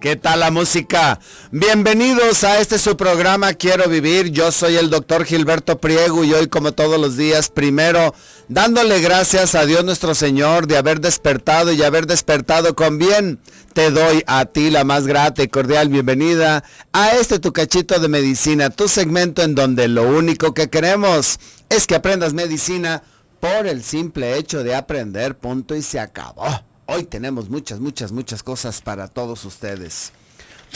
¿Qué tal la música? Bienvenidos a este su programa Quiero Vivir. Yo soy el doctor Gilberto Priego y hoy, como todos los días, primero dándole gracias a Dios nuestro Señor de haber despertado y haber despertado con bien. Te doy a ti la más grata y cordial bienvenida a este tu cachito de medicina, tu segmento en donde lo único que queremos es que aprendas medicina por el simple hecho de aprender, punto y se acabó. Hoy tenemos muchas cosas para todos ustedes.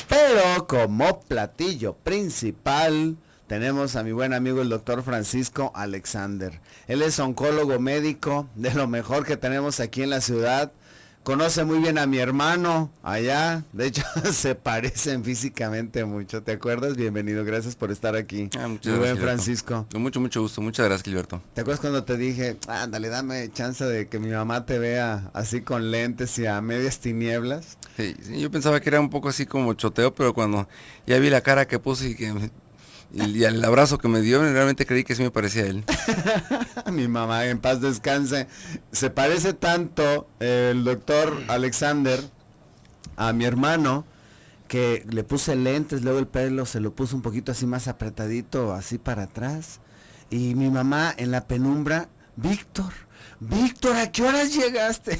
Pero como platillo principal tenemos a mi buen amigo el doctor Francisco Alexander. Él es oncólogo médico, de lo mejor que tenemos aquí en la ciudad. Conoce muy bien a mi hermano allá, de hecho se parecen físicamente mucho, ¿te acuerdas? Bienvenido, gracias por estar aquí. Muchas Muy gracias, buen Francisco. Con mucho gusto, muchas gracias, Gilberto. ¿Te acuerdas cuando te dije, ándale, dame chance de que mi mamá te vea así con lentes y a medias tinieblas? Sí, yo pensaba que era un poco así como choteo, pero cuando ya vi la cara que puse y el abrazo que me dio, realmente creí que sí me parecía a él. Mi mamá, en paz descanse. Se parece tanto el doctor Alexander a mi hermano que le puse lentes, luego el pelo se lo puso un poquito así más apretadito, así para atrás. Y mi mamá en la penumbra, Víctor, ¿a qué horas llegaste?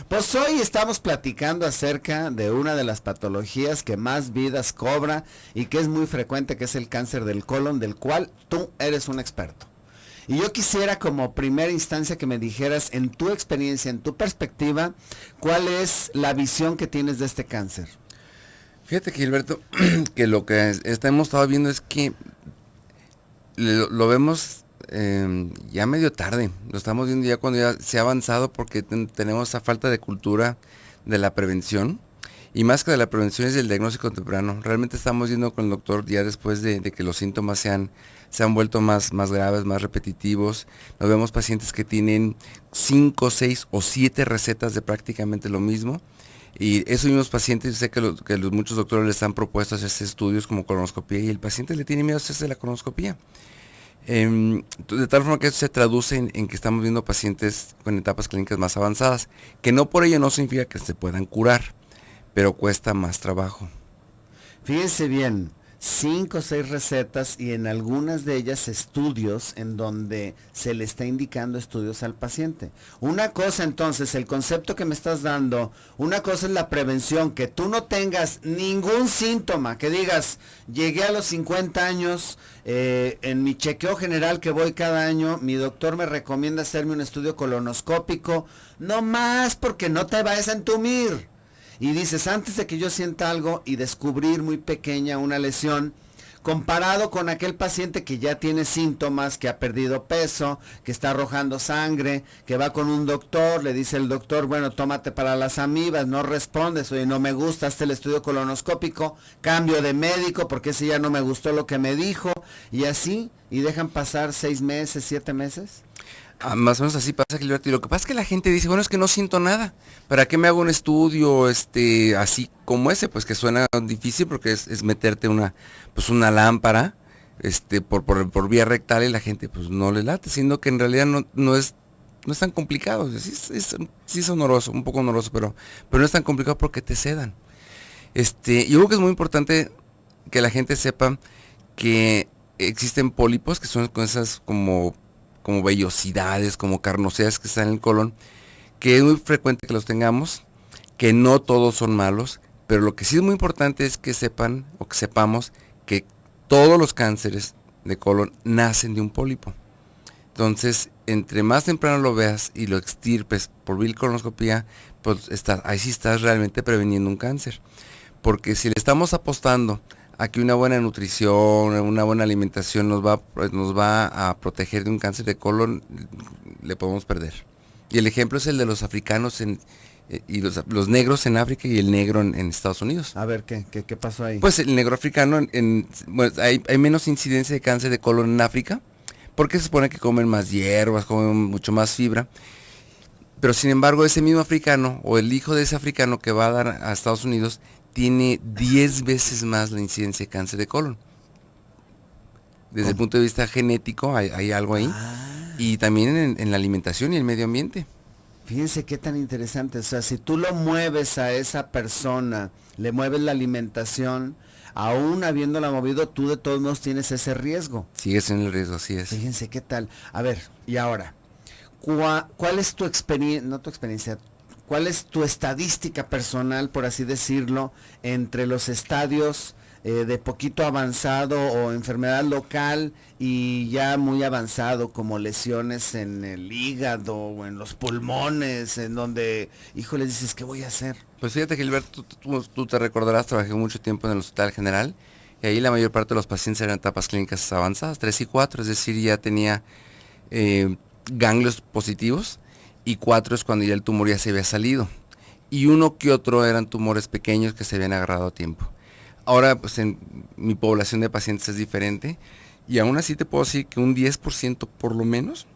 Pues hoy estamos platicando acerca de una de las patologías que más vidas cobra y que es muy frecuente, que es el cáncer del colon, del cual tú eres un experto. Y yo quisiera como primera instancia que me dijeras en tu experiencia, en tu perspectiva, ¿cuál es la visión que tienes de este cáncer? Fíjate, Gilberto, que lo que hemos estado viendo es que lo vemos ya medio tarde, lo estamos viendo ya cuando ya se ha avanzado porque tenemos esa falta de cultura de la prevención y más que de la prevención es del diagnóstico temprano. Realmente estamos viendo con el doctor ya después de que los síntomas se han vuelto más graves, más repetitivos. Nos vemos pacientes que tienen 5, 6 o 7 recetas de prácticamente lo mismo. Y esos mismos pacientes, sé que muchos doctores les han propuesto hacerse estudios como colonoscopía y el paciente le tiene miedo a hacerse la colonoscopía. De tal forma que eso se traduce en que estamos viendo pacientes con etapas clínicas más avanzadas, que no por ello no significa que se puedan curar, pero cuesta más trabajo. Fíjense bien, 5 o 6 recetas y en algunas de ellas estudios en donde se le está indicando estudios al paciente. Una cosa entonces, el concepto que me estás dando, una cosa es la prevención, que tú no tengas ningún síntoma, que digas, llegué a los 50 años, en mi chequeo general que voy cada año, mi doctor me recomienda hacerme un estudio colonoscópico, no más porque no te vayas a entumir. Y dices, antes de que yo sienta algo y descubrir muy pequeña una lesión, comparado con aquel paciente que ya tiene síntomas, que ha perdido peso, que está arrojando sangre, que va con un doctor, le dice el doctor, bueno, tómate para las amibas, no respondes, oye, no me gusta, hazte el estudio colonoscópico, cambio de médico, porque ese ya no me gustó lo que me dijo, y así, y dejan pasar 6 meses, 7 meses. Más o menos así pasa, Gilberto. Y lo que pasa es que la gente dice, bueno, es que no siento nada. ¿Para qué me hago un estudio así como ese? Pues que suena difícil porque es meterte una lámpara por vía rectal y la gente pues no le late, siendo que en realidad no es tan complicado. Sí es honoroso, un poco honoroso, pero no es tan complicado porque te sedan. Yo creo que es muy importante que la gente sepa que existen pólipos, que son cosas como vellosidades, como carnosidades que están en el colon, que es muy frecuente que los tengamos, que no todos son malos, pero lo que sí es muy importante es que sepan o que sepamos que todos los cánceres de colon nacen de un pólipo. Entonces, entre más temprano lo veas y lo extirpes por vía colonoscopía, pues ahí sí estás realmente preveniendo un cáncer. Porque si le estamos apostando a que una buena nutrición, una buena alimentación nos va a proteger de un cáncer de colon, le podemos perder. Y el ejemplo es el de los africanos y los negros en África y el negro en Estados Unidos. A ver, ¿qué pasó ahí? Pues el negro africano, hay menos incidencia de cáncer de colon en África, porque se supone que comen más hierbas, comen mucho más fibra. Pero sin embargo, ese mismo africano, o el hijo de ese africano que va a dar a Estados Unidos, tiene 10 veces más la incidencia de cáncer de colon. Desde el punto de vista genético hay algo ahí. Y también en la alimentación y el medio ambiente. Fíjense qué tan interesante, o sea, si tú lo mueves a esa persona, le mueves la alimentación, aún habiéndola movido, tú de todos modos tienes ese riesgo. Sigues en el riesgo, así es. Fíjense qué tal. A ver, y ahora, ¿cuál es tu experiencia, no tu experiencia, cuál es tu estadística personal, por así decirlo, entre los estadios de poquito avanzado o enfermedad local y ya muy avanzado, como lesiones en el hígado o en los pulmones, en donde, híjole, dices, ¿qué voy a hacer? Pues fíjate, Gilberto, tú te recordarás, trabajé mucho tiempo en el Hospital General y ahí la mayor parte de los pacientes eran etapas clínicas avanzadas, 3 y 4, es decir, ya tenía ganglios positivos, y 4 es cuando ya el tumor ya se había salido, y uno que otro eran tumores pequeños que se habían agarrado a tiempo. Ahora, pues en mi población de pacientes es diferente, y aún así te puedo decir que un 10% por lo menos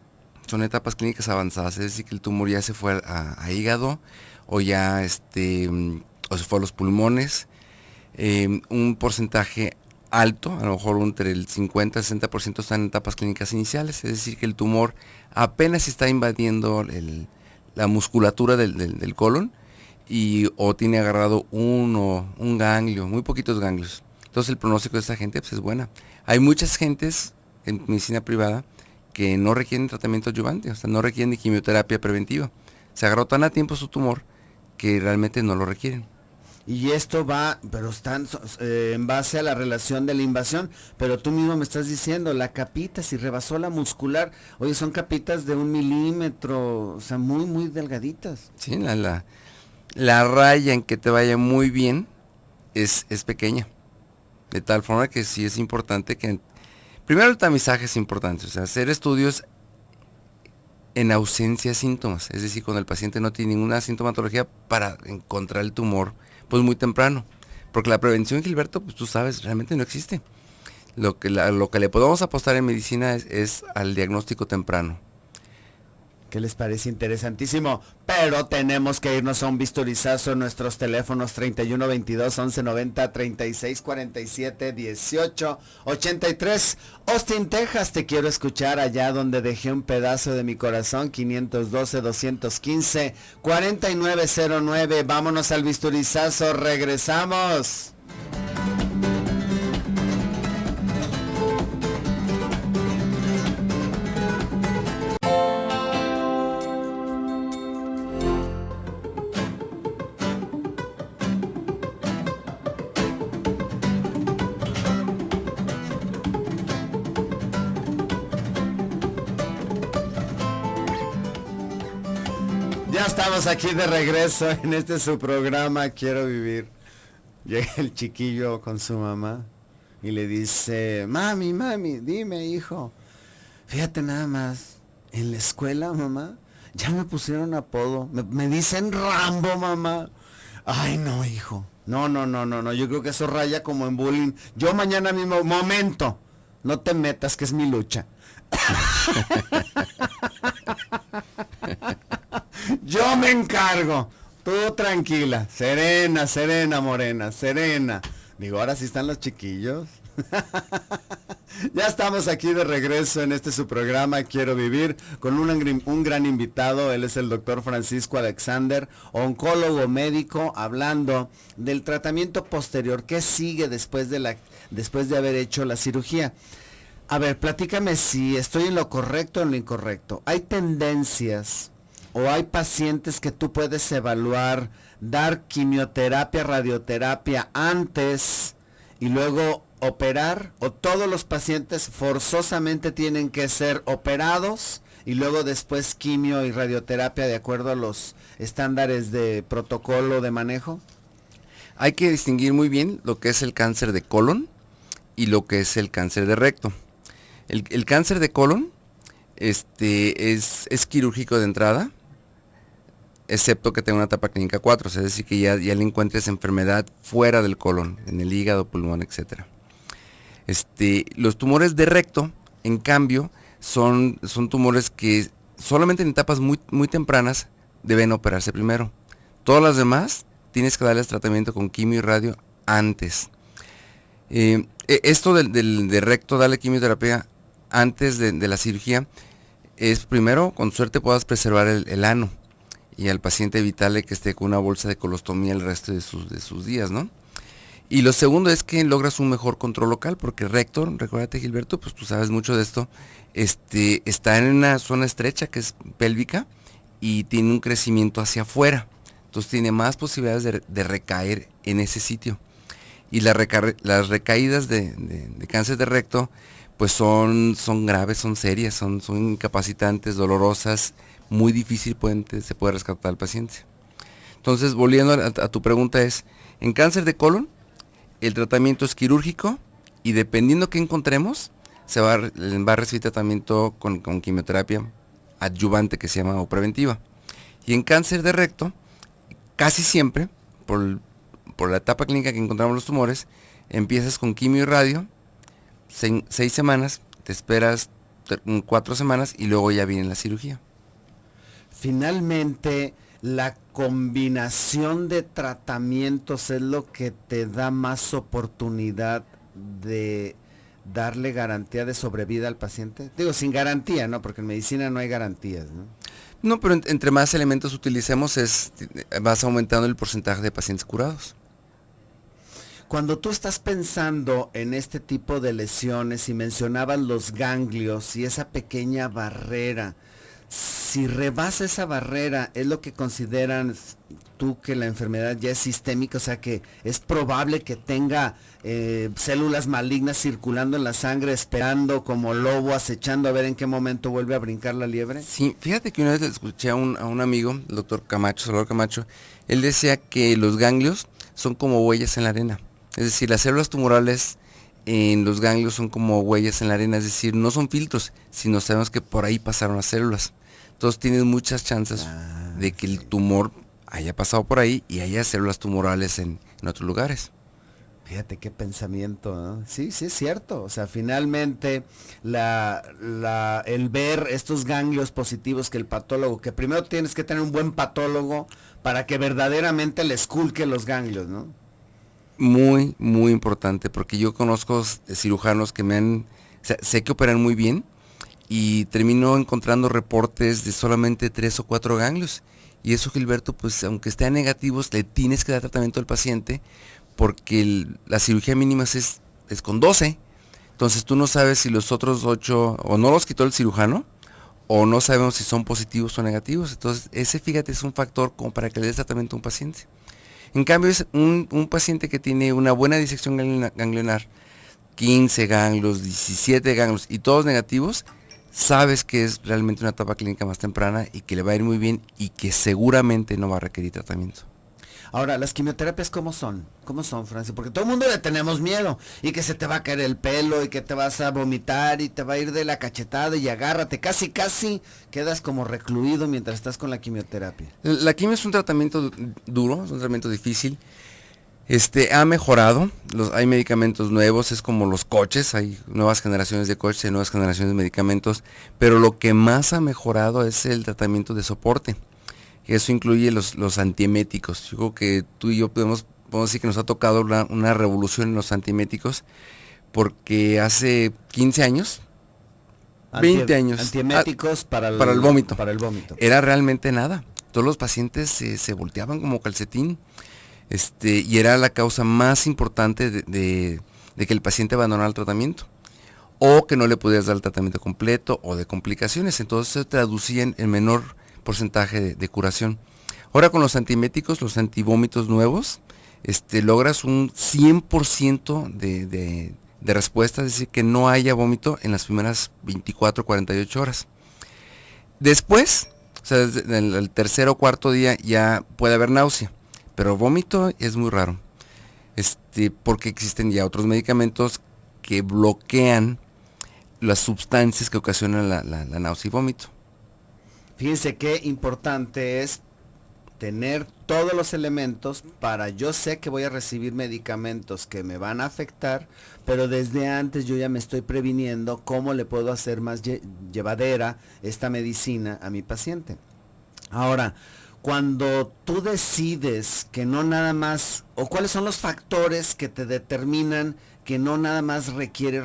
son etapas clínicas avanzadas, es decir, que el tumor ya se fue a hígado, o ya o se fue a los pulmones. Un porcentaje alto, a lo mejor entre el 50 y 60% están en etapas clínicas iniciales, es decir, que el tumor apenas está invadiendo la musculatura del colon, o tiene agarrado un ganglio, muy poquitos ganglios. Entonces el pronóstico de esta gente pues, es buena. Hay muchas gentes en medicina privada que no requieren tratamiento adyuvante, o sea, no requieren de quimioterapia preventiva. Se agarró tan a tiempo su tumor que realmente no lo requieren. Y esto va, pero están en base a la relación de la invasión, pero tú mismo me estás diciendo, la capita, si rebasó la muscular, oye, son capitas de 1 milímetro, o sea, muy, muy delgaditas. Sí, la raya en que te vaya muy bien es pequeña. De tal forma que sí es importante que... Primero el tamizaje es importante, o sea, hacer estudios en ausencia de síntomas, es decir, cuando el paciente no tiene ninguna sintomatología para encontrar el tumor, pues muy temprano. Porque la prevención, Gilberto, pues tú sabes, realmente no existe. Lo que le podemos apostar en medicina es al diagnóstico temprano. ¿Qué les parece? Interesantísimo. Pero tenemos que irnos a un bisturizazo en nuestros teléfonos 31 22 11 90 36 47 18 83. Austin, Texas, te quiero escuchar allá donde dejé un pedazo de mi corazón. 512 215 4909. Vámonos al bisturizazo. Regresamos. Ya estamos aquí de regreso en su programa Quiero Vivir. Llega el chiquillo con su mamá y le dice, mami, dime, hijo, fíjate nada más, en la escuela, mamá, ya me pusieron apodo, me dicen Rambo, mamá. Ay, no, hijo, no, yo creo que eso raya como en bullying. Yo mañana mismo, momento, no te metas, que es mi lucha. Yo me encargo. Tú tranquila. Serena, morena. Serena. Digo, ahora sí están los chiquillos. Ya estamos aquí de regreso en su programa Quiero Vivir con un gran invitado. Él es el doctor Francisco Alexander, oncólogo médico, hablando del tratamiento posterior. ¿Qué sigue después de haber hecho la cirugía? A ver, platícame si estoy en lo correcto o en lo incorrecto. ¿Hay tendencias o hay pacientes que tú puedes evaluar, dar quimioterapia, radioterapia antes y luego operar? ¿O todos los pacientes forzosamente tienen que ser operados y luego después quimio y radioterapia de acuerdo a los estándares de protocolo de manejo? Hay que distinguir muy bien lo que es el cáncer de colon y lo que es el cáncer de recto. El cáncer de colon es quirúrgico de entrada, excepto que tenga una etapa clínica 4, es decir, que ya le encuentres enfermedad fuera del colon, en el hígado, pulmón, etc. Los tumores de recto, en cambio, son tumores que solamente en etapas muy, muy tempranas deben operarse primero. Todas las demás tienes que darles tratamiento con quimio y radio antes. Esto de recto, darle quimioterapia antes de la cirugía, es primero, con suerte puedas preservar el ano. y al paciente evitarle que esté con una bolsa de colostomía el resto de sus días, ¿no? Y lo segundo es que logras un mejor control local, porque recto, recuérdate Gilberto, pues tú sabes mucho de esto, está en una zona estrecha que es pélvica y tiene un crecimiento hacia afuera. Entonces tiene más posibilidades de recaer en ese sitio. Y las recaídas de cáncer de recto, pues son graves, son serias, son incapacitantes, dolorosas, muy difícil se puede rescatar al paciente. Entonces, volviendo a tu pregunta en cáncer de colon, el tratamiento es quirúrgico y dependiendo qué encontremos, va a recibir tratamiento con quimioterapia adyuvante que se llama o preventiva. Y en cáncer de recto, casi siempre, por la etapa clínica que encontramos los tumores, empiezas con quimio y radio, 6 semanas, te esperas 4 semanas y luego ya viene la cirugía. Finalmente, la combinación de tratamientos es lo que te da más oportunidad de darle garantía de sobrevida al paciente. Digo, sin garantía, ¿no? Porque en medicina no hay garantías, ¿no? No, pero entre más elementos utilicemos vas aumentando el porcentaje de pacientes curados. Cuando tú estás pensando en este tipo de lesiones y mencionabas los ganglios y esa pequeña barrera, si rebasa esa barrera, ¿es lo que consideran tú que la enfermedad ya es sistémica? O sea, que es probable que tenga células malignas circulando en la sangre, esperando como lobo, acechando a ver en qué momento vuelve a brincar la liebre. Sí, fíjate que una vez le escuché a un amigo, el doctor Camacho, Salvador Camacho, él decía que los ganglios son como huellas en la arena. Es decir, las células tumorales en los ganglios son como huellas en la arena, es decir, no son filtros, sino sabemos que por ahí pasaron las células. Entonces tienes muchas chances de que el tumor haya pasado por ahí y haya células tumorales en otros lugares. Fíjate qué pensamiento, ¿no? Sí, sí es cierto. O sea, finalmente el ver estos ganglios positivos que el patólogo, que primero tienes que tener un buen patólogo para que verdaderamente le esculque los ganglios, ¿no? Muy, muy importante, porque yo conozco cirujanos que sé que operan muy bien y termino encontrando reportes de solamente 3 o 4 ganglios. Y eso, Gilberto, pues aunque estén negativos, le tienes que dar tratamiento al paciente porque la cirugía mínima es con 12. Entonces tú no sabes si los otros 8 o no los quitó el cirujano o no sabemos si son positivos o negativos. Entonces fíjate, es un factor como para que le des tratamiento a un paciente. En cambio, es un paciente que tiene una buena disección ganglionar, 15 ganglios, 17 ganglios y todos negativos, sabes que es realmente una etapa clínica más temprana y que le va a ir muy bien y que seguramente no va a requerir tratamiento. Ahora, ¿las quimioterapias cómo son? ¿Cómo son, Francis? Porque todo el mundo le tenemos miedo y que se te va a caer el pelo y que te vas a vomitar y te va a ir de la cachetada y agárrate. Casi quedas como recluido mientras estás con la quimioterapia. La quimio es un tratamiento duro, es un tratamiento difícil. Ha mejorado, hay medicamentos nuevos, es como los coches, hay nuevas generaciones de coches, hay nuevas generaciones de medicamentos, pero lo que más ha mejorado es el tratamiento de soporte. Eso incluye los antieméticos. Yo creo que tú y yo podemos decir que nos ha tocado una revolución en los antieméticos, porque hace 15 años, 20 años. Antieméticos para el vómito. Para el vómito. Era realmente nada. Todos los pacientes se volteaban como calcetín. Y era la causa más importante de que el paciente abandonara el tratamiento. O que no le podías dar el tratamiento completo o de complicaciones. Entonces se traducía en menor porcentaje de curación. Ahora con los antieméticos, los antivómitos nuevos, logras un 100% de respuesta, es decir, que no haya vómito en las primeras 24 48 horas. Después, o sea, en el tercer o cuarto día ya puede haber náusea, pero vómito es muy raro, porque existen ya otros medicamentos que bloquean las sustancias que ocasionan la náusea y vómito. Fíjense qué importante es tener todos los elementos para, yo sé que voy a recibir medicamentos que me van a afectar, pero desde antes yo ya me estoy previniendo cómo le puedo hacer más llevadera esta medicina a mi paciente. Ahora, cuando tú decides que no nada más, o cuáles son los factores que te determinan que no nada más requiere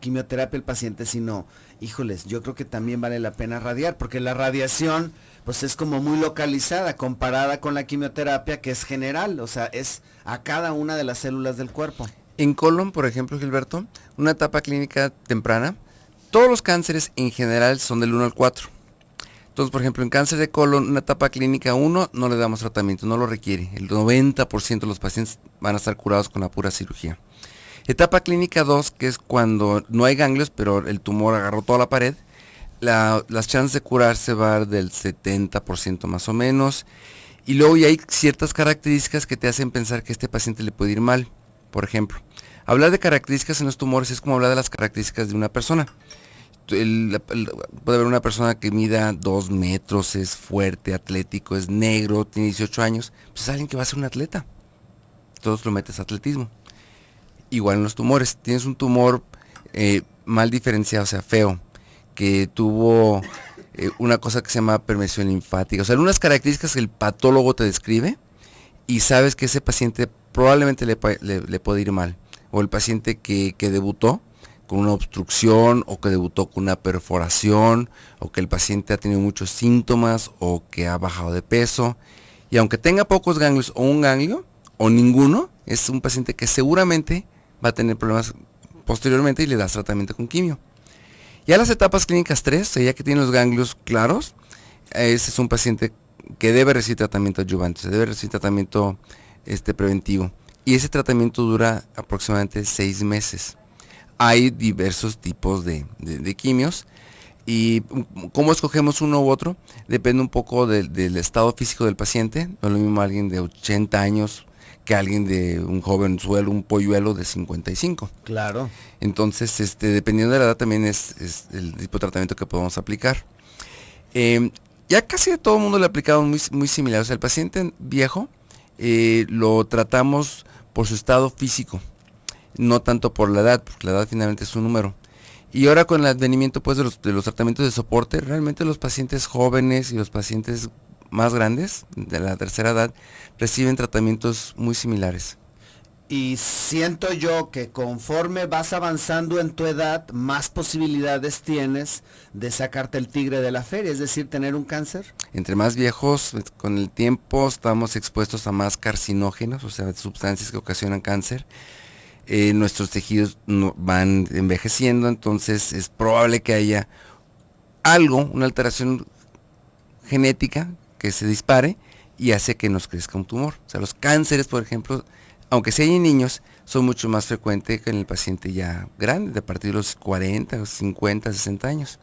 quimioterapia el paciente, sino, híjoles, yo creo que también vale la pena radiar, porque la radiación pues es como muy localizada comparada con la quimioterapia, que es general, o sea, es a cada una de las células del cuerpo. En colon, por ejemplo, Gilberto, una etapa clínica temprana, todos los cánceres en general son del 1 al 4. Entonces, por ejemplo, en cáncer de colon, una etapa clínica 1 no le damos tratamiento, no lo requiere. El 90% de los pacientes van a estar curados con la pura cirugía. Etapa clínica 2, que es cuando no hay ganglios, pero el tumor agarró toda la pared, las chances de curarse van del 70% más o menos. Y luego ya hay ciertas características que te hacen pensar que a este paciente le puede ir mal. Por ejemplo, hablar de características en los tumores es como hablar de las características de una persona. Puede haber una persona que mida 2 metros, es fuerte, atlético, es negro, tiene 18 años, pues es alguien que va a ser un atleta. Todos lo metes a atletismo. Igual en los tumores, tienes un tumor mal diferenciado, o sea, feo, que tuvo una cosa que se llama permeación linfática, o sea, algunas características que el patólogo te describe y sabes que ese paciente probablemente le puede ir mal. O el paciente que debutó con una obstrucción, o que debutó con una perforación, o que el paciente ha tenido muchos síntomas, o que ha bajado de peso. Y aunque tenga pocos ganglios o un ganglio, o ninguno, es un paciente que seguramente va a tener problemas posteriormente y le das tratamiento con quimio. Ya las etapas clínicas 3, ya que tiene los ganglios claros, ese es un paciente que debe recibir tratamiento adyuvante, se debe recibir tratamiento preventivo. Y ese tratamiento dura aproximadamente 6 meses. Hay diversos tipos de quimios. Y cómo escogemos uno u otro depende un poco del estado físico del paciente. No es lo mismo alguien de 80 años que alguien de un jovenzuelo, un polluelo de 55. Claro. Entonces, dependiendo de la edad también es el tipo de tratamiento que podemos aplicar. Ya casi a todo el mundo le aplicamos muy similar. O sea, el paciente viejo lo tratamos por su estado físico, no tanto por la edad, porque la edad finalmente es un número. Y ahora con el advenimiento pues de los tratamientos de soporte, realmente los pacientes jóvenes y los pacientes más grandes, de la tercera edad, reciben tratamientos muy similares. Y siento yo que conforme vas avanzando en tu edad, más posibilidades tienes de sacarte el tigre de la feria, es decir, tener un cáncer. Entre más viejos, con el tiempo estamos expuestos a más carcinógenos, o sea, sustancias que ocasionan cáncer. Nuestros tejidos van envejeciendo, entonces es probable que haya una alteración genética que se dispare y hace que nos crezca un tumor. O sea, los cánceres, por ejemplo, aunque sea en niños, son mucho más frecuentes que en el paciente ya grande, de a partir de los 40, 50, 60 años.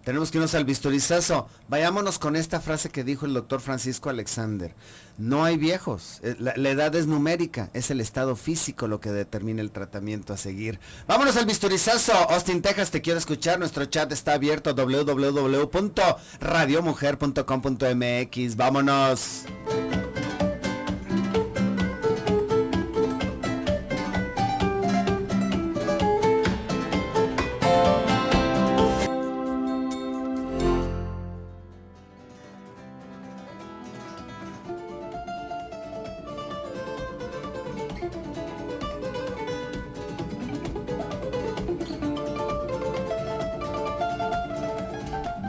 Tenemos que irnos al bistorizazo. Vayámonos con esta frase que dijo el doctor Francisco Alexander. No hay viejos, la edad es numérica, es el estado físico lo que determina el tratamiento a seguir. Vámonos al bistorizazo. Austin, Texas, te quiero escuchar. Nuestro chat está abierto, www.radiomujer.com.mx. Vámonos.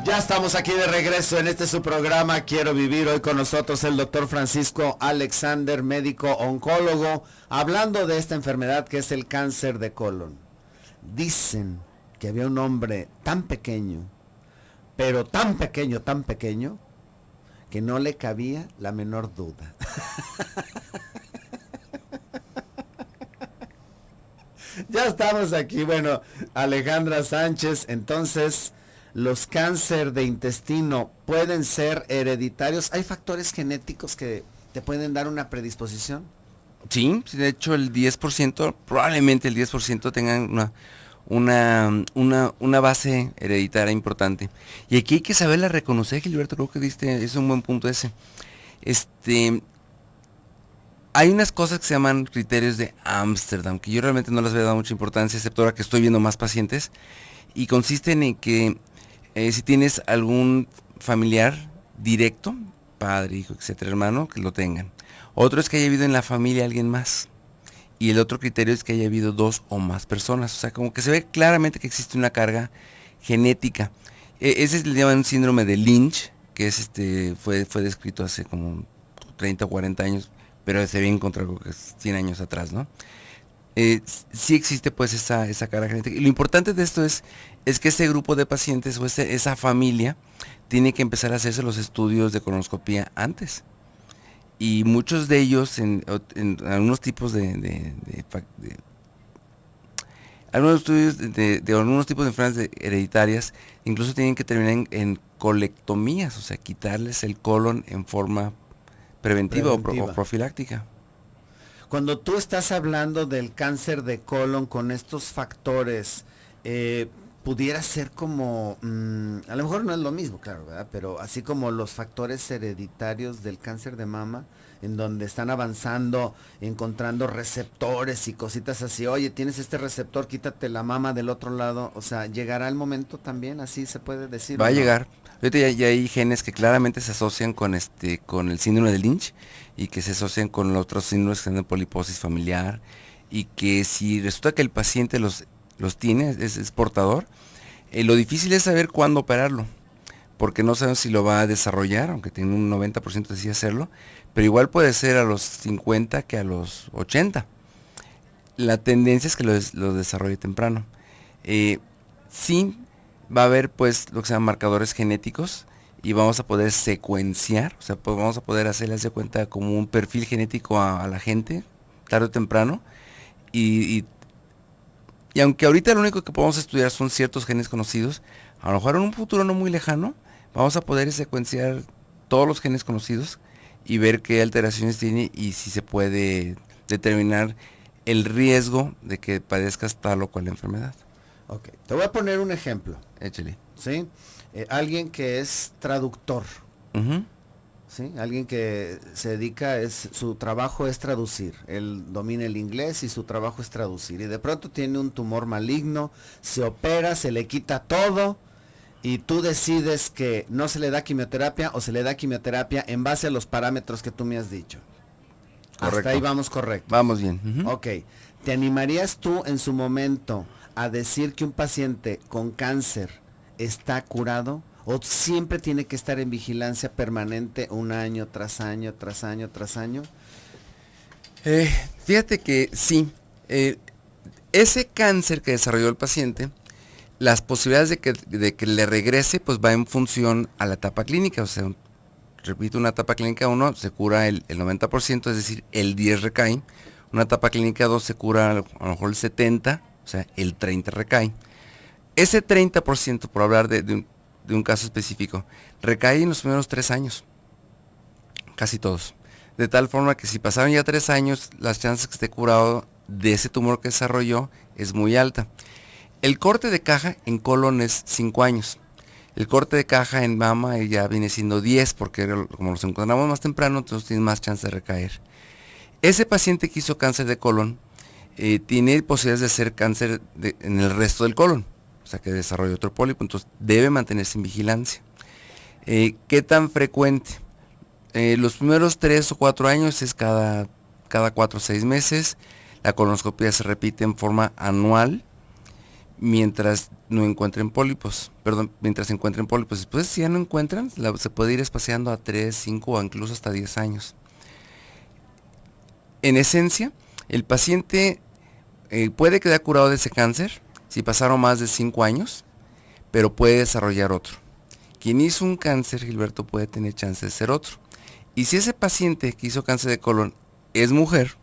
Ya estamos aquí de regreso en su programa Quiero Vivir. Hoy con nosotros el doctor Francisco Alexander, médico oncólogo, hablando de esta enfermedad que es el cáncer de colon. Dicen que había un hombre tan pequeño, pero tan pequeño, que no le cabía la menor duda. Ya estamos aquí. Bueno, Alejandra Sánchez, entonces, ¿los cáncer de intestino pueden ser hereditarios? ¿Hay factores genéticos que te pueden dar una predisposición? Sí, de hecho el 10%, probablemente el 10% tengan una base hereditaria importante. Y aquí hay que saberla reconocer, Gilberto, creo que es un buen punto ese. Hay unas cosas que se llaman criterios de Ámsterdam, que yo realmente no les había dado mucha importancia, excepto ahora que estoy viendo más pacientes, y consisten en que si tienes algún familiar directo, padre, hijo, etcétera, hermano, que lo tengan. Otro es que haya habido en la familia alguien más. Y el otro criterio es que haya habido 2 o más personas. O sea, como que se ve claramente que existe una carga genética. Ese le llaman síndrome de Lynch, que es fue descrito hace como 30 o 40 años, pero se había encontrado 100 años atrás, ¿no? Sí existe pues esa carga genética. Y lo importante de esto es que ese grupo de pacientes o esa familia tiene que empezar a hacerse los estudios de colonoscopia antes. Y muchos de ellos en algunos tipos algunos estudios de algunos tipos de enfermedades hereditarias incluso tienen que terminar en colectomías, o sea, quitarles el colon en forma preventiva. O profiláctica. Cuando tú estás hablando del cáncer de colon con estos factores, pudiera ser como, a lo mejor no es lo mismo, claro, ¿verdad? Pero así como los factores hereditarios del cáncer de mama, en donde están avanzando, encontrando receptores y cositas así, oye, tienes este receptor, quítate la mama del otro lado, o sea, ¿llegará el momento también? Así se puede decir. Va a ¿no? llegar. Ahorita ya hay genes que claramente se asocian con el síndrome de Lynch y que se asocian con los otros síndromes que son de poliposis familiar, y que si resulta que el paciente los tiene, es portador, lo difícil es saber cuándo operarlo, porque no sabemos si lo va a desarrollar, aunque tiene un 90% de sí hacerlo, pero igual puede ser a los 50 que a los 80. La tendencia es que lo desarrolle temprano. Sí va a haber pues lo que se llaman marcadores genéticos, y vamos a poder secuenciar, o sea, pues vamos a poder hacerles de cuenta como un perfil genético a la gente, tarde o temprano, y aunque ahorita lo único que podemos estudiar son ciertos genes conocidos, a lo mejor en un futuro no muy lejano, vamos a poder secuenciar todos los genes conocidos y ver qué alteraciones tiene y si se puede determinar el riesgo de que padezcas tal o cual enfermedad. Ok, te voy a poner un ejemplo. Échale. ¿Sí? Alguien que es traductor. Uh-huh. ¿Sí? Alguien que se dedica, su trabajo es traducir. Él domina el inglés y su trabajo es traducir. Y de pronto tiene un tumor maligno, se opera, se le quita todo y tú decides que no se le da quimioterapia o se le da quimioterapia en base a los parámetros que tú me has dicho. Correcto. Hasta ahí vamos correcto. Vamos bien. Uh-huh. Ok. ¿Te animarías tú en su momento a decir que un paciente con cáncer está curado? ¿O siempre tiene que estar en vigilancia permanente un año tras año, tras año, tras año? Fíjate que sí. Ese cáncer que desarrolló el paciente, las posibilidades de que le regrese, pues va en función a la etapa clínica. O sea, repito, una etapa clínica 1 se cura el 90%, es decir, el 10 recae. Una etapa clínica 2 se cura a lo mejor el 70%, o sea, el 30 recae. Ese 30%, por hablar de un caso específico, recae en los primeros 3 años, casi todos. De tal forma que si pasaron ya 3 años, las chances que esté curado de ese tumor que desarrolló es muy alta. El corte de caja en colon es 5 años. El corte de caja en mama ya viene siendo 10, porque como los encontramos más temprano, entonces tienen más chance de recaer. Ese paciente que hizo cáncer de colon tiene posibilidades de hacer cáncer en el resto del colon, o sea que desarrolle otro pólipo, entonces debe mantenerse en vigilancia. ¿Qué tan frecuente? Los primeros 3 o 4 años es cada 4 o 6 meses. La colonoscopia se repite en forma anual mientras no encuentren pólipos. Mientras encuentren pólipos. Después, si ya no encuentran, se puede ir espaciando a 3, 5 o incluso hasta 10 años. En esencia, el paciente puede quedar curado de ese cáncer si pasaron más de 5 años, pero puede desarrollar otro. Quien hizo un cáncer, Gilberto, puede tener chance de ser otro. Y si ese paciente que hizo cáncer de colon es mujer,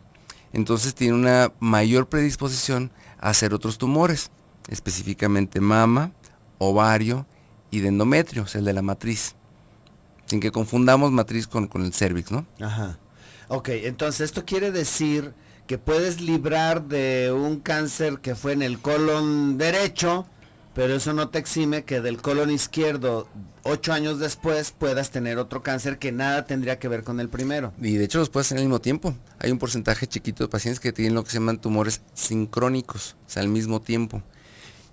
entonces tiene una mayor predisposición a hacer otros tumores, específicamente mama, ovario y de endometrio, o sea, el de la matriz. Sin que confundamos matriz con el cervix, ¿no? Ajá. Ok, entonces esto quiere decir que puedes librar de un cáncer que fue en el colon derecho, pero eso no te exime que del colon izquierdo 8 años después puedas tener otro cáncer que nada tendría que ver con el primero. Y de hecho los puedes tener al mismo tiempo. Hay un porcentaje chiquito de pacientes que tienen lo que se llaman tumores sincrónicos, o sea, al mismo tiempo.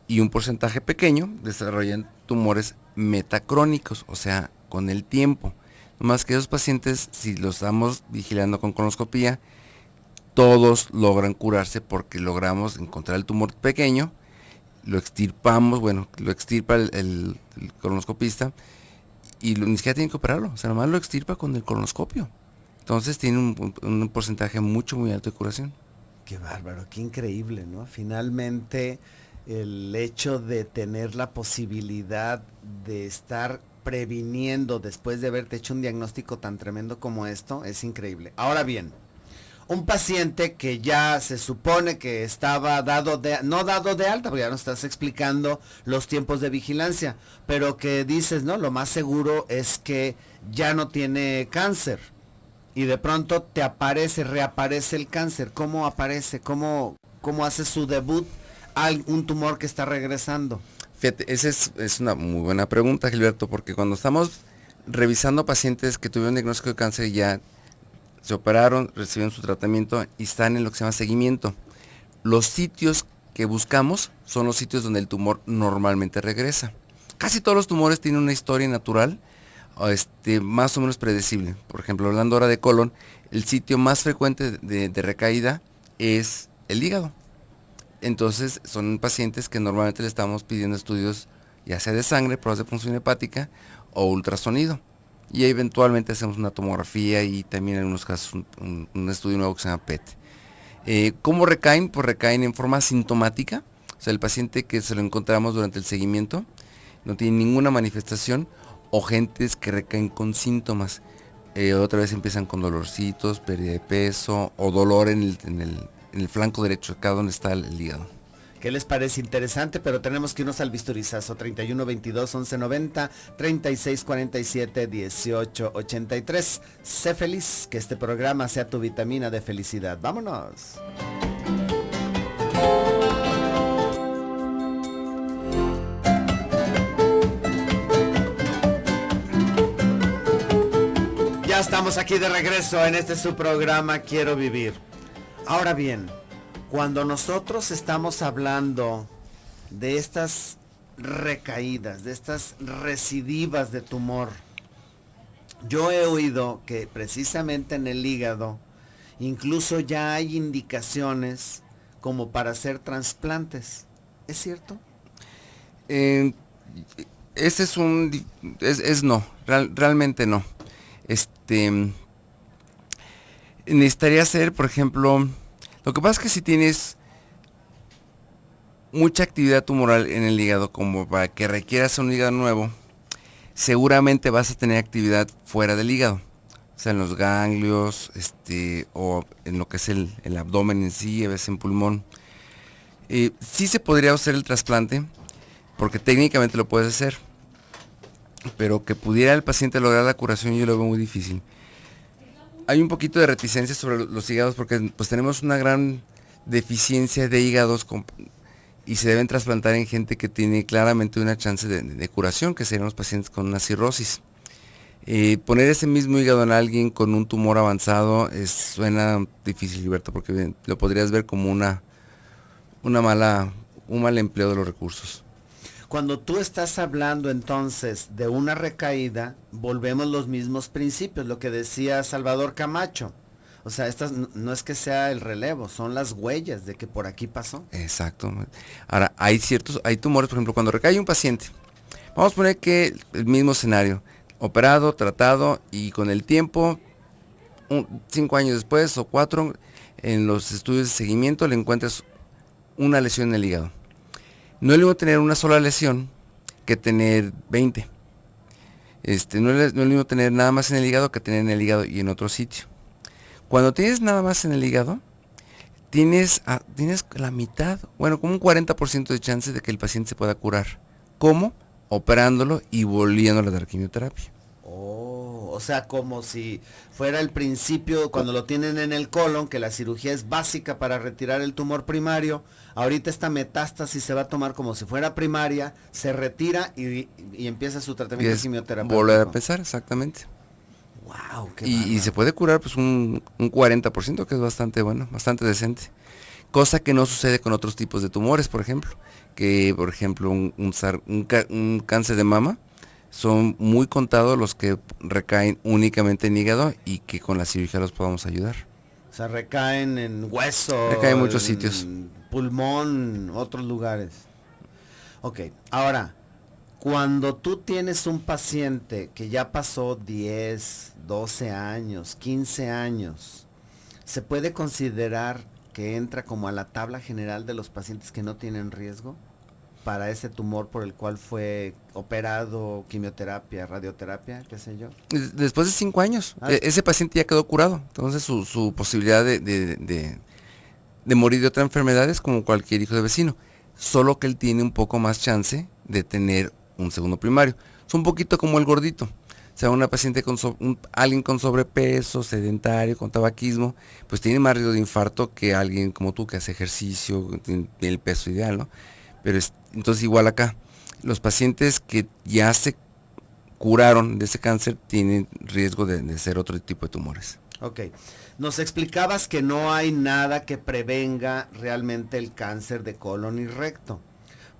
Y un porcentaje pequeño desarrollan tumores metacrónicos, o sea, con el tiempo. Más que esos pacientes, si los estamos vigilando con colonoscopía, todos logran curarse porque logramos encontrar el tumor pequeño, lo extirpamos, lo extirpa el colonoscopista y ni siquiera tienen que operarlo, o sea, nomás lo extirpa con el colonoscopio. Entonces tiene un porcentaje muy alto de curación. Qué bárbaro, qué increíble, ¿no? Finalmente, el hecho de tener la posibilidad de estar previniendo después de haberte hecho un diagnóstico tan tremendo como esto es increíble. Ahora bien, un paciente que ya se supone que estaba no dado de alta, porque ya nos estás explicando los tiempos de vigilancia, pero que dices, no, lo más seguro es que ya no tiene cáncer y de pronto reaparece el cáncer. ¿Cómo aparece? ¿Cómo hace su debut un tumor que está regresando? Fíjate, esa es una muy buena pregunta, Gilberto, porque cuando estamos revisando pacientes que tuvieron diagnóstico de cáncer y ya se operaron, recibieron su tratamiento y están en lo que se llama seguimiento, los sitios que buscamos son los sitios donde el tumor normalmente regresa. Casi todos los tumores tienen una historia natural, más o menos predecible. Por ejemplo, hablando ahora de colon, el sitio más frecuente de recaída es el hígado. Entonces son pacientes que normalmente le estamos pidiendo estudios ya sea de sangre, pruebas de función hepática o ultrasonido. Y eventualmente hacemos una tomografía y también en algunos casos un estudio nuevo que se llama PET. ¿Cómo recaen? Pues recaen en forma sintomática. O sea, el paciente que se lo encontramos durante el seguimiento no tiene ninguna manifestación, o gentes que recaen con síntomas. Otra vez empiezan con dolorcitos, pérdida de peso o dolor en el flanco derecho, acá donde está el hígado. ¿Qué les parece? Interesante, pero tenemos que irnos al bisturizazo. 31 22 11 90, 36 47 18 83. Sé feliz, que este programa sea tu vitamina de felicidad. ¡Vámonos! Ya estamos aquí de regreso en este su programa Quiero Vivir. Ahora bien, cuando nosotros estamos hablando de estas recaídas, de estas recidivas de tumor, yo he oído que precisamente en el hígado incluso ya hay indicaciones como para hacer trasplantes. ¿Es cierto? Ese es no, realmente no. Necesitaría ser, por ejemplo, lo que pasa es que si tienes mucha actividad tumoral en el hígado como para que requieras un hígado nuevo, seguramente vas a tener actividad fuera del hígado, o sea, en los ganglios, o en lo que es el abdomen en sí, a veces en pulmón. Sí se podría hacer el trasplante, porque técnicamente lo puedes hacer, pero que pudiera el paciente lograr la curación yo lo veo muy difícil. Hay un poquito de reticencia sobre los hígados porque pues tenemos una gran deficiencia de hígados y se deben trasplantar en gente que tiene claramente una chance de curación, que serían los pacientes con una cirrosis. Poner ese mismo hígado en alguien con un tumor avanzado suena difícil, Gilberto, porque lo podrías ver como un mal empleo de los recursos. Cuando tú estás hablando entonces de una recaída, volvemos los mismos principios, lo que decía Salvador Camacho. O sea, estas no es que sea el relevo, son las huellas de que por aquí pasó. Exacto. Ahora, hay tumores, por ejemplo, cuando recae un paciente, vamos a poner que el mismo escenario, operado, tratado y con el tiempo, 5 años después o 4, en los estudios de seguimiento le encuentras una lesión en el hígado. No es lo mismo tener una sola lesión que tener 20. No es lo mismo tener nada más en el hígado que tener en el hígado y en otro sitio. Cuando tienes nada más en el hígado, tienes la mitad, como un 40% de chance de que el paciente se pueda curar. ¿Cómo? Operándolo y volviéndole a dar quimioterapia. O sea, como si fuera el principio cuando lo tienen en el colon, que la cirugía es básica para retirar el tumor primario. Ahorita esta metástasis se va a tomar como si fuera primaria, se retira y empieza su tratamiento quimioterapéutico. Volver a empezar, exactamente. Wow, y se puede curar pues un 40%, que es bastante bueno, bastante decente. Cosa que no sucede con otros tipos de tumores, por ejemplo. Que, por ejemplo, un cáncer de mama, Son muy contados los que recaen únicamente en hígado y que con la cirugía los podamos ayudar. O sea, recaen en hueso, Recaen en muchos sitios. pulmón, otros lugares. Ok, ahora, cuando tú tienes un paciente que ya pasó 10, 12 años, 15 años, ¿se puede considerar que entra como a la tabla general de los pacientes que no tienen riesgo para ese tumor por el cual fue operado, quimioterapia, radioterapia, qué sé yo? Después de 5 años, ese paciente ya quedó curado. Entonces su posibilidad de morir de otra enfermedad es como cualquier hijo de vecino. Solo que él tiene un poco más chance de tener un segundo primario. Es un poquito como el gordito. O sea, una paciente alguien con sobrepeso, sedentario, con tabaquismo, pues tiene más riesgo de infarto que alguien como tú que hace ejercicio, tiene el peso ideal, ¿no? Pero entonces igual acá, los pacientes que ya se curaron de ese cáncer tienen riesgo de ser otro tipo de tumores. Ok, nos explicabas que no hay nada que prevenga realmente el cáncer de colon y recto,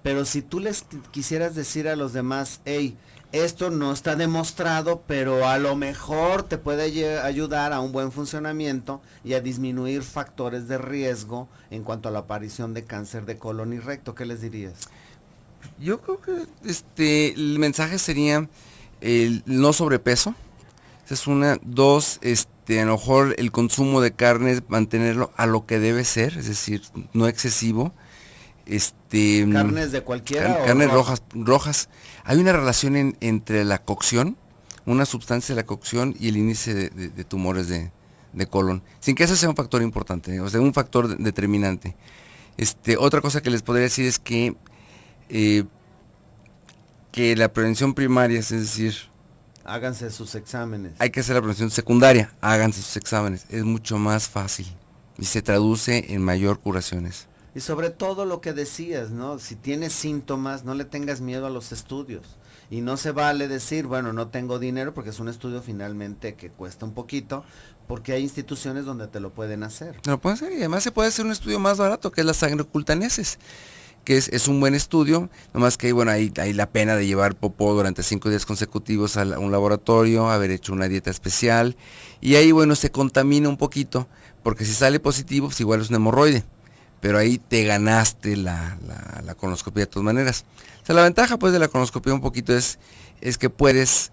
pero si tú les quisieras decir a los demás, hey, esto no está demostrado, pero a lo mejor te puede ayudar a un buen funcionamiento y a disminuir factores de riesgo en cuanto a la aparición de cáncer de colon y recto, ¿qué les dirías? Yo creo que el mensaje sería el no sobrepeso. Esa es una. Dos, a lo mejor el consumo de carnes, mantenerlo a lo que debe ser, es decir, no excesivo. ¿Carnes de cualquiera? Carnes rojas. Hay una relación entre la cocción, una sustancia de la cocción y el índice de tumores de colon, sin que eso sea un factor importante, o sea, un factor determinante. Otra cosa que les podría decir es que la prevención primaria, es decir, háganse sus exámenes. hay que hacer la prevención secundaria, háganse sus exámenes, es mucho más fácil y se traduce en mayor curaciones. Y sobre todo lo que decías, ¿no? Si tienes síntomas, no le tengas miedo a los estudios. Y no se vale decir, bueno, no tengo dinero, porque es un estudio finalmente que cuesta un poquito, porque hay instituciones donde te lo pueden hacer. Lo pueden hacer y además se puede hacer un estudio más barato, que es la sangre ocultanesis, que es un buen estudio, nomás que bueno, hay la pena de llevar popó durante 5 días consecutivos a un laboratorio, haber hecho una dieta especial, y ahí bueno, se contamina un poquito, porque si sale positivo, pues igual es un hemorroide. Pero ahí te ganaste la colonoscopia de todas maneras. O sea, la ventaja pues de la colonoscopia un poquito es que puedes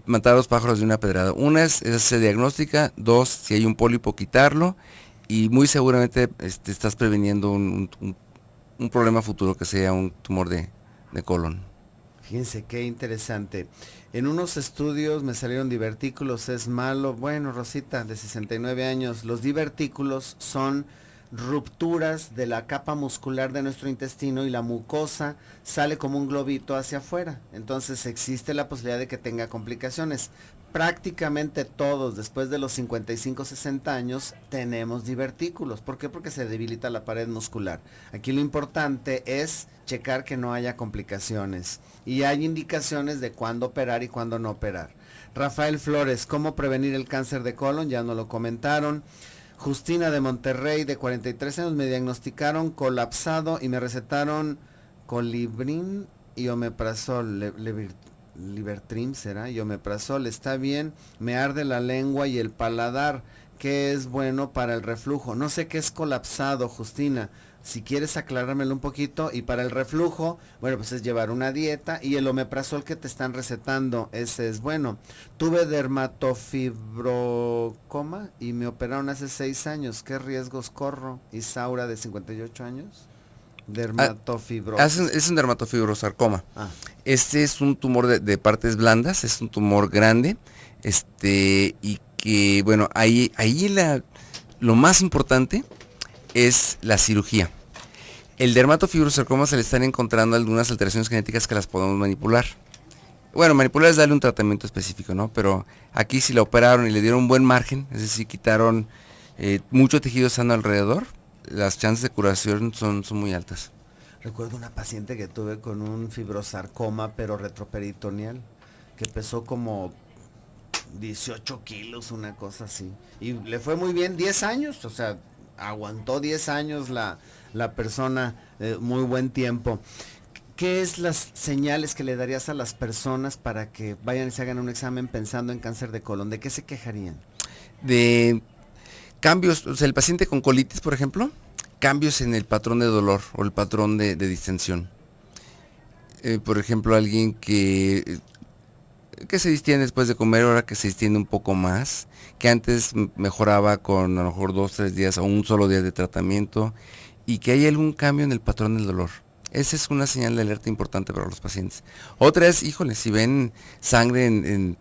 matar a los pájaros de una pedrada. Una es hacer diagnóstica, dos, si hay un pólipo, quitarlo, y muy seguramente estás previniendo un problema futuro que sea un tumor de colon. Fíjense qué interesante. En unos estudios me salieron divertículos, es malo. Bueno, Rosita, de 69 años, los divertículos son rupturas de la capa muscular de nuestro intestino y la mucosa sale como un globito hacia afuera. Entonces existe la posibilidad de que tenga complicaciones. Prácticamente todos después de los 55-60 años tenemos divertículos. ¿Por qué? Porque se debilita la pared muscular. Aquí lo importante es checar que no haya complicaciones. Y hay indicaciones de cuándo operar y cuándo no operar. Rafael Flores, ¿cómo prevenir el cáncer de colon? Ya nos lo comentaron. Justina de Monterrey, de 43 años, me diagnosticaron colapsado y me recetaron colibrin y omeprazol, Libertrim será, y omeprazol, está bien, me arde la lengua y el paladar, ¿qué es bueno para el reflujo? No sé qué es colapsado, Justina, si quieres aclarármelo un poquito. Y para el reflujo, bueno, pues es llevar una dieta, y el omeprazol que te están recetando, ese es bueno. Tuve dermatofibrocoma y me operaron hace 6 años, ¿qué riesgos corro? Isaura, de 58 años. Dermatofibrosis. Es un dermatofibrosarcoma. Este es un tumor de partes blandas, es un tumor grande, y que, bueno, ahí lo más importante es la cirugía. El dermatofibrosarcoma se le están encontrando algunas alteraciones genéticas que las podemos manipular. Bueno, manipular es darle un tratamiento específico, ¿no? Pero aquí si la operaron y le dieron un buen margen, es decir, quitaron mucho tejido sano alrededor, las chances de curación son muy altas. Recuerdo una paciente que tuve con un fibrosarcoma, pero retroperitoneal, que pesó como 18 kilos, una cosa así. Y le fue muy bien 10 años, o sea, aguantó 10 años la persona, muy buen tiempo. ¿qué es las señales que le darías a las personas para que vayan y se hagan un examen pensando en cáncer de colon? ¿De qué se quejarían? De cambios, o sea, el paciente con colitis, por ejemplo, cambios en el patrón de dolor o el patrón de distensión. Por ejemplo, alguien que se distiende después de comer, ahora que se distiende un poco más, que antes mejoraba con a lo mejor 2, 3 días o un solo día de tratamiento, y que hay algún cambio en el patrón del dolor. Esa es una señal de alerta importante para los pacientes. Otra es, híjole, si ven sangre en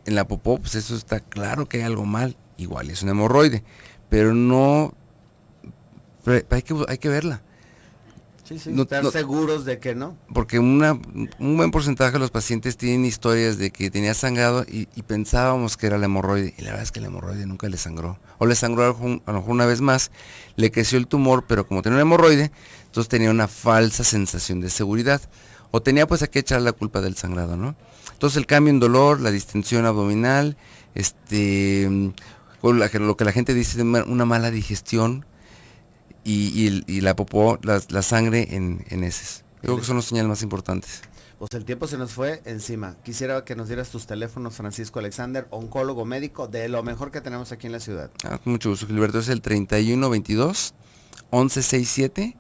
la popó, pues eso está claro que hay algo mal. Igual es un hemorroide, pero no, hay que verla. Sí, estar seguros de que no. Porque un buen porcentaje de los pacientes tienen historias de que tenía sangrado y pensábamos que era la hemorroide, y la verdad es que la hemorroide nunca le sangró. O le sangró a lo mejor una vez más, le creció el tumor, pero como tenía una hemorroide, entonces tenía una falsa sensación de seguridad. O tenía pues a qué echar la culpa del sangrado, ¿no? Entonces el cambio en dolor, la distensión abdominal, lo que la gente dice de una mala digestión, y la popó, la sangre en heces. Creo que son los señales más importantes. Pues el tiempo se nos fue encima. Quisiera que nos dieras tus teléfonos, Francisco Alexander, oncólogo médico, de lo mejor que tenemos aquí en la ciudad. Con mucho gusto, Gilberto. Es el 3122-1167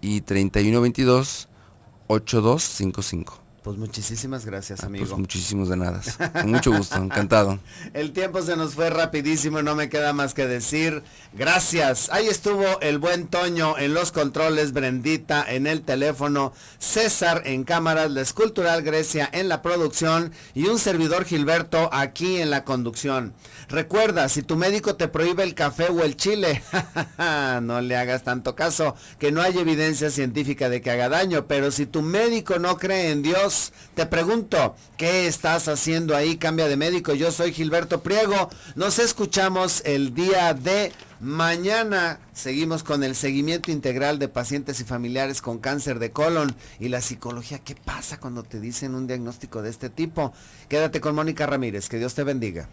y 3122-8255. Pues muchísimas gracias, amigo. Pues muchísimos de nada. Con mucho gusto, encantado. El tiempo se nos fue rapidísimo, no me queda más que decir gracias. Ahí estuvo el buen Toño en los controles, Brendita en el teléfono, César en cámaras, la Escultural Grecia en la producción y un servidor Gilberto aquí en la conducción. Recuerda, si tu médico te prohíbe el café o el chile, no le hagas tanto caso, que no hay evidencia científica de que haga daño, pero si tu médico no cree en Dios, te pregunto, ¿qué estás haciendo ahí? Cambia de médico. Yo soy Gilberto Priego. Nos escuchamos el día de mañana. Seguimos con el seguimiento integral de pacientes y familiares con cáncer de colon y la psicología. ¿Qué pasa cuando te dicen un diagnóstico de este tipo? Quédate con Mónica Ramírez. Que Dios te bendiga.